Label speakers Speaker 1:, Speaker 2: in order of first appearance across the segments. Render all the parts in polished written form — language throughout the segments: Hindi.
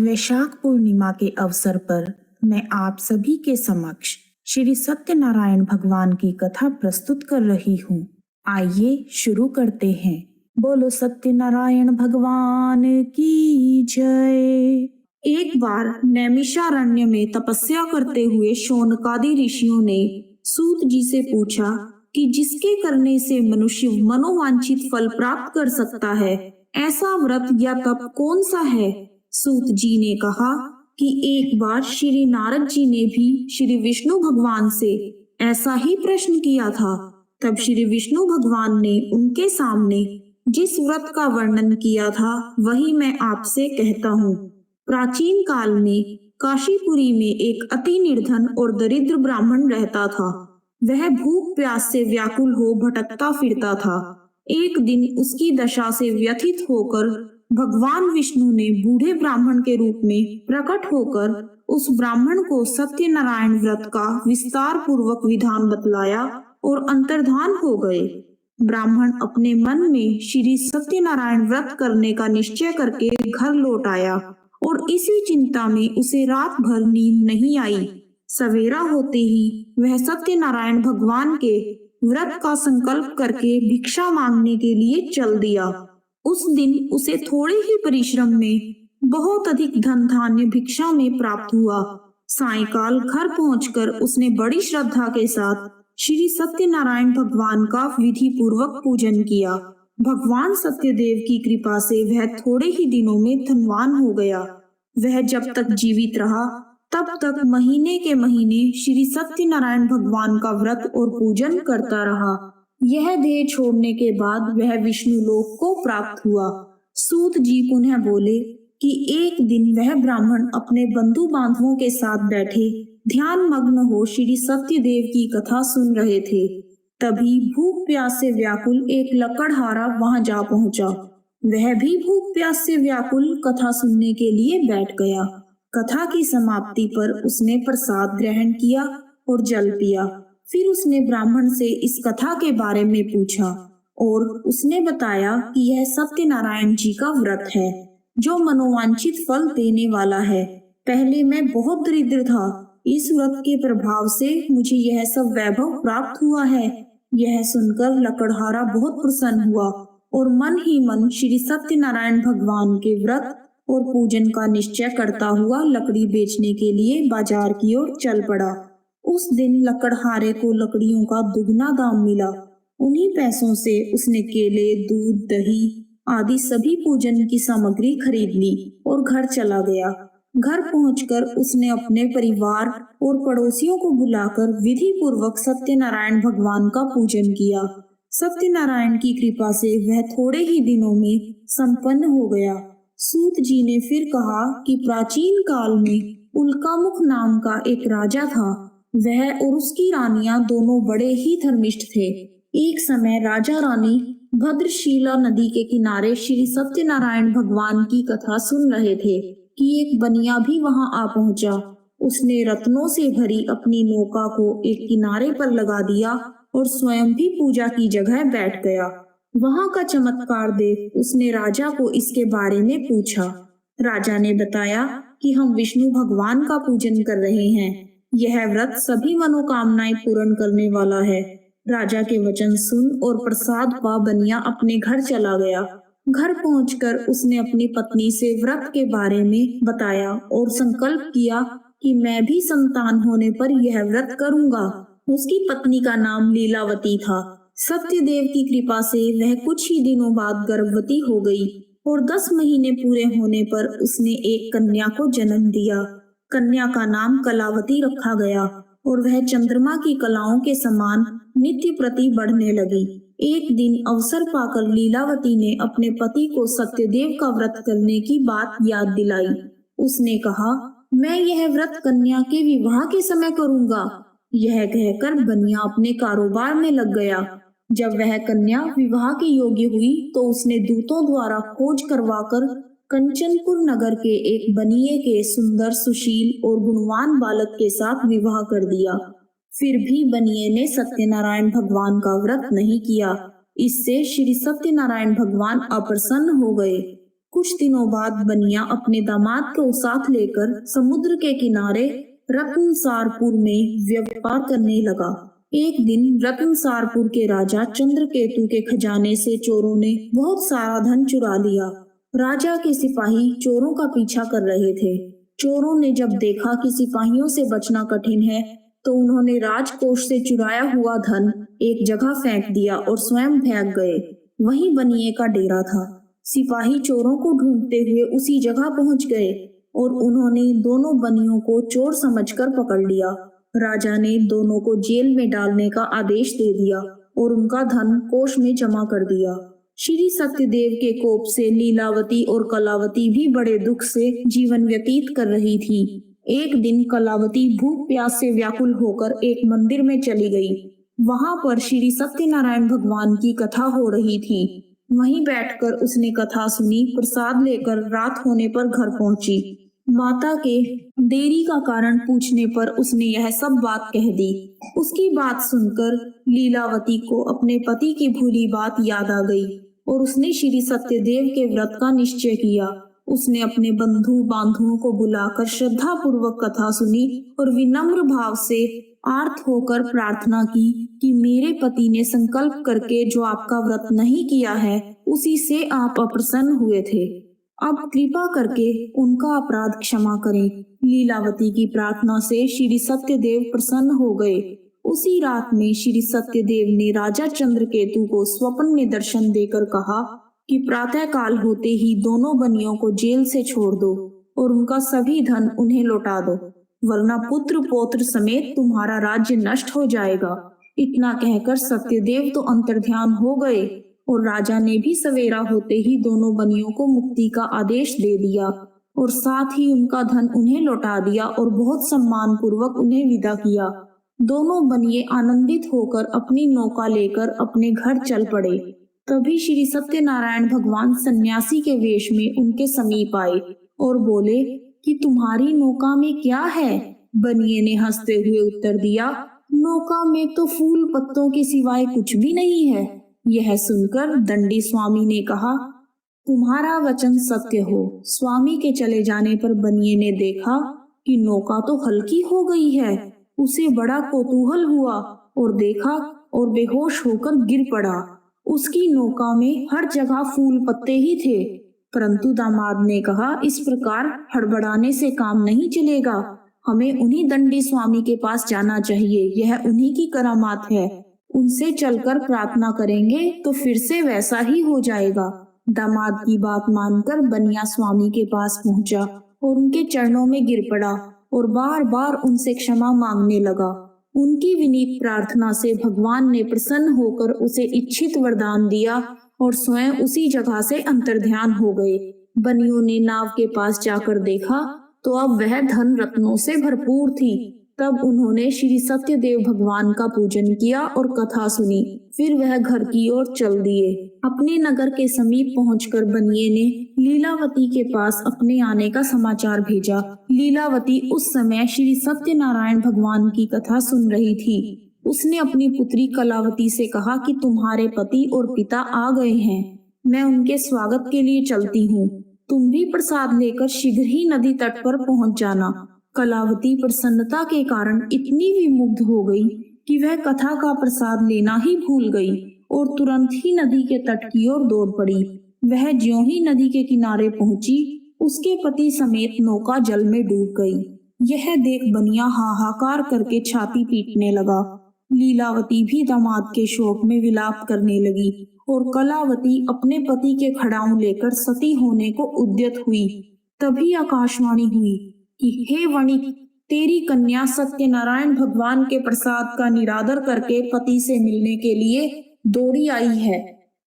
Speaker 1: वैशाख पूर्णिमा के अवसर पर मैं आप सभी के समक्ष श्री सत्यनारायण भगवान की कथा प्रस्तुत कर रही हूँ। आइए शुरू करते हैं। बोलो सत्यनारायण भगवान की जय। एक बार नैमिषारण्य में तपस्या करते हुए शौनकादि ऋषियों ने सूत जी से पूछा कि जिसके करने से मनुष्य मनोवांछित फल प्राप्त कर सकता है, ऐसा व्रत या तप कौन सा है। सूत जी ने कहा कि एक बार श्री नारद जी ने भी श्री विष्णु भगवान से ऐसा ही प्रश्न किया था। तब श्री विष्णु भगवान ने उनके सामने जिस व्रत का वर्णन किया था वही मैं आपसे कहता हूँ। प्राचीन काल में काशीपुरी में एक अति निर्धन और दरिद्र ब्राह्मण रहता था। वह भूख प्यास से व्याकुल हो भटकता फिरता था। एक दिन उसकी दशा से व्यथित होकर भगवान विष्णु ने बूढ़े ब्राह्मण के रूप में प्रकट होकर उस ब्राह्मण को सत्यनारायण व्रत का विस्तार पूर्वक विधान बतलाया और अंतर्धान हो गए। ब्राह्मण अपने मन में श्री सत्यनारायण व्रत करने का निश्चय करके घर लौट आया और इसी चिंता में उसे रात भर नींद नहीं आई। सवेरा होते ही वह सत्यनारायण भगवान के व्रत का संकल्प करके भिक्षा मांगने के लिए चल दिया। उस दिन उसे थोड़े ही परिश्रम में बहुत अधिक धन धान्य भिक्षा में प्राप्त हुआ। सायंकाल घर पहुंचकर उसने बड़ी श्रद्धा के साथ श्री सत्यनारायण भगवान का विधि पूर्वक पूजन किया। भगवान सत्यदेव की कृपा से वह थोड़े ही दिनों में धनवान हो गया। वह जब तक जीवित रहा तब तक महीने के महीने श्री सत्यनारायण भगवान का व्रत और पूजन करता रहा। यह देह छोड़ने के बाद वह विष्णु लोक को प्राप्त हुआ। सूत जी पुनः बोले कि एक दिन वह ब्राह्मण अपने बंधु बांधवों के साथ बैठे ध्यान मग्न हो श्री सत्यदेव की कथा सुन रहे थे। तभी भूख प्यास से व्याकुल एक लकड़हारा वहां जा पहुंचा। वह भी भूख प्यास से व्याकुल कथा सुनने के लिए बैठ गया। कथा की समाप्ति पर उसने प्रसाद ग्रहण किया और जल पिया। फिर उसने ब्राह्मण से इस कथा के बारे में पूछा और उसने बताया कि यह सत्यनारायण जी का व्रत है जो मनोवांछित फल देने वाला है। पहले मैं बहुत दरिद्र था, इस व्रत के प्रभाव से मुझे यह सब वैभव प्राप्त हुआ है। यह सुनकर लकड़हारा बहुत प्रसन्न हुआ और मन ही मन श्री सत्यनारायण भगवान के व्रत और पूजन का निश्चय करता हुआ लकड़ी बेचने के लिए बाजार की ओर चल पड़ा। उस दिन लकड़हारे को लकड़ियों का दुगना दाम मिला। उन्हीं पैसों से उसने केले, दूध, दही आदि सभी पूजन की सामग्री खरीद ली और घर चला गया। घर पहुंचकर उसने अपने परिवार और पड़ोसियों को बुलाकर विधि पूर्वक सत्यनारायण भगवान का पूजन किया। सत्यनारायण की कृपा से वह थोड़े ही दिनों में संपन्न हो गया। सूत जी ने फिर कहा कि प्राचीन काल में उल्कामुख नाम का एक राजा था। वह और उसकी रानियां दोनों बड़े ही धर्मिष्ठ थे। एक समय राजा रानी भद्रशीला नदी के किनारे श्री सत्यनारायण भगवान की कथा सुन रहे थे कि एक बनिया भी वहां आ पहुंचा। उसने रत्नों से भरी अपनी नौका को एक किनारे पर लगा दिया और स्वयं भी पूजा की जगह बैठ गया। वहां का चमत्कार देख उसने राजा को इसके बारे में पूछा। राजा ने बताया कि हम विष्णु भगवान का पूजन कर रहे हैं। यह व्रत सभी मनोकामनाएं पूर्ण करने वाला है। राजा के वचन सुन और प्रसाद पा बनिया अपने घर चला गया। घर पहुंचकर उसने अपनी पत्नी से व्रत के बारे में बताया और संकल्प किया कि मैं भी संतान होने पर यह व्रत करूंगा। उसकी पत्नी का नाम लीलावती था। सत्यदेव की कृपा से वह कुछ ही दिनों बाद गर्भवती हो गई और 10 महीने पूरे होने पर उसने एक कन्या को जन्म दिया। कन्या का नाम कलावती रखा गया और वह चंद्रमा की कलाओं के समान नित्य प्रति बढ़ने लगी। एक दिन अवसर पाकर लीलावती ने अपने पति को सत्यदेव का व्रत करने की बात याद दिलाई। उसने कहा, मैं यह व्रत कन्या के विवाह के समय करूंगा। यह कहकर बनिया अपने कारोबार में लग गया। जब वह कन्या विवाह के योग्य हुई तो उसने दूतों द्वारा खोज करवाकर कंचनपुर नगर के एक बनिए के सुंदर, सुशील और गुणवान बालक के साथ विवाह कर दिया। फिर भी बनिए ने सत्यनारायण भगवान का व्रत नहीं किया। इससे श्री सत्यनारायण भगवान अप्रसन्न हो गए। कुछ दिनों बाद बनिया अपने दामाद को साथ लेकर समुद्र के किनारे रत्नसारपुर में व्यापार करने लगा। एक दिन रत्नसारपुर के राजा चंद्रकेतु के खजाने से चोरों ने बहुत सारा धन चुरा लिया। राजा के सिपाही चोरों का पीछा कर रहे थे। चोरों ने जब देखा कि सिपाहियों से बचना कठिन है, तो उन्होंने राजकोष से चुराया हुआ धन एक जगह फेंक दिया और स्वयं भाग गए। वहीं बनिए का डेरा था। सिपाही चोरों को ढूंढते हुए उसी जगह पहुंच गए और उन्होंने दोनों बनियों को चोर समझकर पकड़ लिया। राजा ने दोनों को जेल में डालने का आदेश दे दिया और उनका धन कोष में जमा कर दिया। श्री सत्यदेव के कोप से लीलावती और कलावती भी बड़े दुख से जीवन व्यतीत कर रही थी। एक दिन कलावती भूख प्यास से व्याकुल होकर एक मंदिर में चली गई। वहां पर श्री सत्यनारायण भगवान की कथा हो रही थी। वहीं बैठकर उसने कथा सुनी। प्रसाद लेकर रात होने पर घर पहुंची। माता के देरी का कारण पूछने पर उसने यह सब बात कह दी। उसकी बात सुनकर लीलावती को अपने पति की भूली बात याद आ गई और उसने श्री सत्यदेव के व्रत का निश्चय किया। उसने अपने बंधु बांधुओं को बुलाकर श्रद्धा पूर्वक कथा सुनी और विनम्र भाव से आर्त होकर प्रार्थना की कि मेरे पति ने संकल्प करके जो आपका व्रत नहीं किया है, उसी से आप अप्रसन्न हुए थे। अब कृपा करके उनका अपराध क्षमा करें। लीलावती की प्रार्थना से श्री सत्यदेव प्रसन्न हो गए। उसी रात में श्री सत्यदेव ने राजा चंद्रकेतु को स्वप्न में दर्शन देकर कहा कि प्रातः काल होते ही दोनों बनियों को जेल से छोड़ दो और उनका सभी धन उन्हें लौटा दो, वरना पुत्र पौत्र समेत तुम्हारा राज्य नष्ट हो जाएगा। इतना कहकर सत्यदेव तो अंतर्ध्यान हो गए और राजा ने भी सवेरा होते ही दोनों बनियों को मुक्ति का आदेश दे दिया और साथ ही उनका धन उन्हें लौटा दिया और बहुत सम्मान पूर्वक उन्हें विदा किया। दोनों बनिए आनंदित होकर अपनी नौका लेकर अपने घर चल पड़े। तभी श्री सत्यनारायण भगवान सन्यासी के वेश में उनके समीप आए और बोले कि तुम्हारी नौका में क्या है? बनिए ने हंसते हुए उत्तर दिया, नौका में तो फूल पत्तों के सिवाय कुछ भी नहीं है। यह सुनकर दंडी स्वामी ने कहा, तुम्हारा वचन सत्य हो। स्वामी के चले जाने पर बनिए ने देखा कि नौका तो हल्की हो गई है। उसे बड़ा कौतूहल हुआ और देखा और बेहोश होकर गिर पड़ा। उसकी नौका में हर जगह फूल पत्ते ही थे। परंतु दामाद ने कहा, इस प्रकार हड़बड़ाने से काम नहीं चलेगा। हमें उन्हीं दंडी स्वामी के पास जाना चाहिए। यह उन्हीं की करामात है। उनसे चलकर प्रार्थना करेंगे तो फिर से वैसा ही हो जाएगा। दामाद की बात मानकर बनिया स्वामी के पास पहुंचा और उनके चरणों में गिर पड़ा और बार बार उनसे क्षमा मांगने लगा। उनकी विनीत प्रार्थना से भगवान ने प्रसन्न होकर उसे इच्छित वरदान दिया और स्वयं उसी जगह से अंतर्ध्यान हो गए। बनियों ने नाव के पास जाकर देखा तो अब वह धन रत्नों से भरपूर थी। तब उन्होंने श्री सत्यदेव भगवान का पूजन किया और कथा सुनी। फिर वह घर की ओर चल दिए। अपने नगर के समीप पहुंचकर बनिए ने लीलावती के पास अपने आने का समाचार भेजा। लीलावती उस समय श्री सत्यनारायण भगवान की कथा सुन रही थी। उसने अपनी पुत्री कलावती से कहा कि तुम्हारे पति और पिता आ गए हैं। मैं उनके स्वागत के लिए चलती हूँ। तुम भी प्रसाद लेकर शीघ्र ही नदी तट पर पहुँच जाना। कलावती प्रसन्नता के कारण इतनी विमुग्ध हो गई कि वह कथा का प्रसाद लेना ही भूल गई और तुरंत ही नदी के तट की ओर दौड़ पड़ी। वह ज्यों ही नदी के किनारे पहुंची, उसके पति समेत नौका जल में डूब गई। यह देख बनिया हाहाकार करके छाती पीटने लगा। लीलावती भी दामाद के शोक में विलाप करने लगी और कलावती अपने पति के खड़ाऊं लेकर सती होने को उद्यत हुई। तभी आकाशवाणी हुई कि हे वणिक, तेरी कन्या सत्यनारायण भगवान के प्रसाद का निरादर करके पति से मिलने के लिए दौड़ी आई है।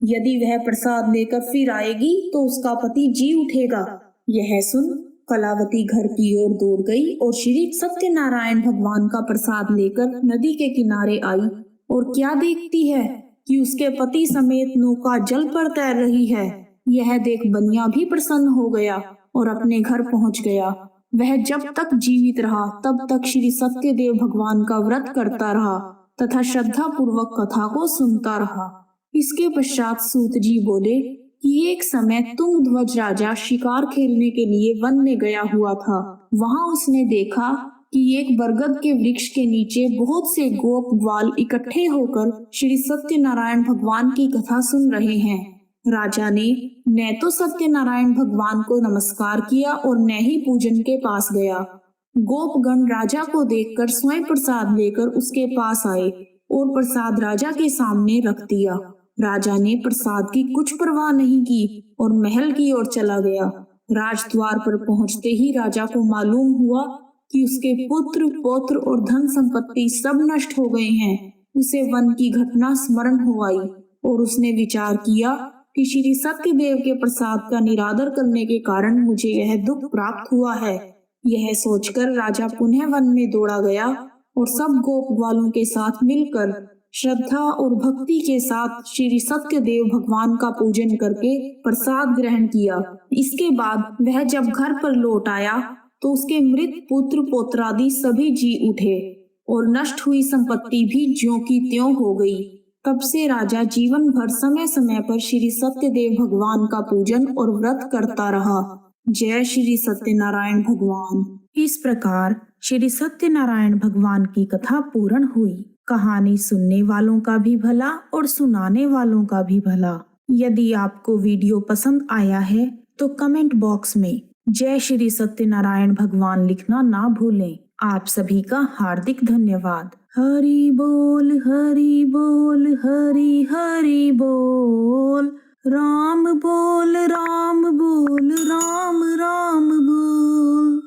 Speaker 1: यदि वह प्रसाद लेकर फिर आएगी तो उसका पति जी उठेगा। यह सुन कलावती घर की ओर दौड़ गई और श्री सत्यनारायण भगवान का प्रसाद लेकर नदी के किनारे आई और क्या देखती है कि उसके पति समेत नौका जल पर तैर रही है। यह देख बनिया भी प्रसन्न हो गया और अपने घर पहुंच गया। वह जब तक जीवित रहा तब तक श्री सत्यदेव भगवान का व्रत करता रहा तथा श्रद्धा पूर्वक कथा को सुनता रहा। इसके पश्चात सूत जी बोले कि एक समय तुंगध्वज राजा शिकार खेलने के लिए वन में गया हुआ था। वहां उसने देखा कि एक बरगद के वृक्ष के नीचे बहुत से गोप ग्वाल इकट्ठे होकर श्री सत्यनारायण भगवान की कथा सुन रहे हैं। राजा ने न तो सत्यनारायण भगवान को नमस्कार किया और न ही पूजन के पास गया। गोपगण राजा को देखकर स्वयं प्रसाद लेकर उसके पास आए और प्रसाद राजा के सामने रख दिया। राजा ने प्रसाद की कुछ परवाह नहीं की और महल की ओर चला गया। राजद्वार पर पहुंचते ही राजा को मालूम हुआ कि उसके पुत्र पौत्र और धन संपत्ति सब नष्ट हो गए हैं। उसे वन की घटना स्मरण हो आई और उसने विचार किया कि श्री सत्यदेव के प्रसाद का निरादर करने के कारण मुझे यह दुख प्राप्त हुआ है। यह सोचकर राजा पुनः वन में दौड़ा गया और सब गोप ग्वालों के साथ मिलकर श्रद्धा और भक्ति के साथ श्री सत्यदेव भगवान का पूजन करके प्रसाद ग्रहण किया। इसके बाद वह जब घर पर लौट आया तो उसके मृत पुत्र पौत्रादि सभी जी उठे और नष्ट हुई संपत्ति भी ज्यों की त्यों हो गई। तब से राजा जीवन भर समय समय पर श्री सत्यदेव भगवान का पूजन और व्रत करता रहा। जय श्री सत्यनारायण भगवान। इस प्रकार श्री सत्यनारायण भगवान की कथा पूर्ण हुई। कहानी सुनने वालों का भी भला और सुनाने वालों का भी भला। यदि आपको वीडियो पसंद आया है तो कमेंट बॉक्स में जय श्री सत्यनारायण भगवान लिखना ना भूलें। आप सभी का हार्दिक धन्यवाद। हरि बोल हरि बोल हरि हरि बोल। राम बोल राम बोल राम राम बोल।